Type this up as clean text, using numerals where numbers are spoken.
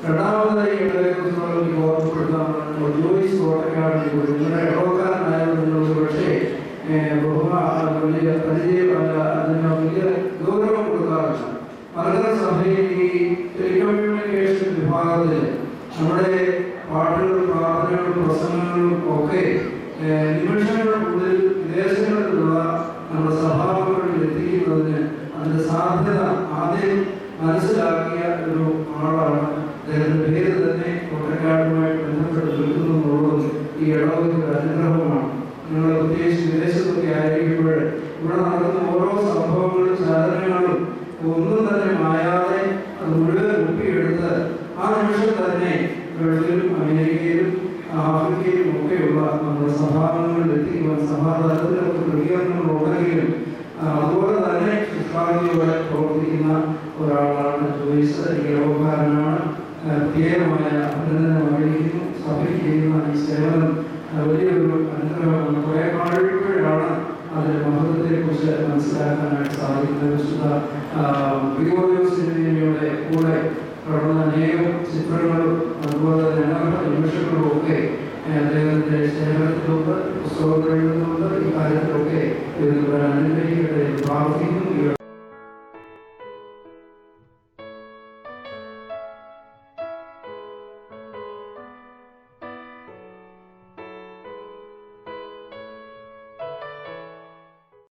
രണ്ടാമതായി ഇടവയെക്കുറിച്ചുള്ള ഓർമ്മപ്പെടുത്താൻ ജോയിസ് കോട്ടക്കാടിനെ കുറിച്ച് നിങ്ങളുടെ ഇടവക്കാരനായിരുന്നു നിങ്ങൾ പക്ഷേ വലിയ പരിചയമല്ല, അതിന് വലിയ ഗൗരവം കൊടുക്കാറില്ല. മലങ്കര സഭയിൽ ഈ ടെലികമ്മ്യൂണിക്കേഷൻ വിഭാഗത്തിൽ നമ്മുടെ പാട്ടുകളും പ്രാർത്ഥനകളും പ്രസംഗങ്ങളും ഒക്കെ നിമിഷങ്ങൾക്കുള്ളിൽ വിദേശങ്ങളിലുള്ള നമ്മുടെ സഭാകളിൽ എത്തിക്കുന്നതിന് അതിൻ്റെ സാധ്യത ആദ്യം മനസ്സിലാക്കിയ ഒരു ആളാണ്. അദ്ദേഹത്തിൻ്റെ പേര് തന്നെ കോട്ടക്കാടുമായിട്ട് ബന്ധപ്പെട്ട് നിൽക്കുന്നു എന്നുള്ളത് ഈ ഇടവകയ്ക്ക് ഒരു അനുഗ്രഹമാണ്. നിങ്ങൾ പ്രത്യേകിച്ച് വിദേശത്തൊക്കെ ആയിരിക്കുമ്പോൾ ഇവിടെ നടക്കുന്ന ഓരോ സംഭവങ്ങളും ചലനങ്ങളും ഒന്നും തന്നെ മായാതെ അത് മുഴുവൻ ഒപ്പിയെടുത്ത് ആ നിമിഷം തന്നെ ഗൾഫിലും അമേരിക്കയിലും ആഫ്രിക്കയിലും ഒക്കെയുള്ള നമ്മുടെ സഭാംഗങ്ങളിൽ എത്തിക്കുവാൻ സഭാതലത്തിലൊക്കെ ക്രമീകരണങ്ങളുണ്ടെങ്കിലും അതുപോലെ തന്നെ ശുശ്രാന്തിയോടെ പ്രവർത്തിക്കുന്ന ഒരാളാണ് ജോയിസ്. ഇടവക്കാരനാണ്. പ്രത്യേകമായ അഭിനന്ദനം അറിയിക്കുന്നു. സഭയ്ക്ക് ചെയ്യുന്ന ഈ സേവനം വലിയൊരു അനുഗ്രഹമാണ്. കുറേ കഴിയുമ്പോഴാണ് അതിൻ്റെ മഹത്വത്തെക്കുറിച്ച് മനസ്സിലാക്കാനായിട്ട് സാധിക്കുന്നത്. വിശുദ്ധ ഗ്രിഗോറിയോസിന്റെ കൂടെ കടന്ന അനേകം ചിത്രങ്ങളും അതുപോലെ തന്നെ അനവധി നിമിഷങ്ങളും ഒക്കെ അദ്ദേഹത്തിൻ്റെ ശേഖരത്തിലുണ്ട്, പുസ്തകങ്ങൾ എഴുതുന്നുണ്ട്. ഈ കാര്യത്തിലൊക്കെ ഇതിൽ അനുഗ്രഹിക്കട്ടെ പ്രാർത്ഥിക്കുന്നു.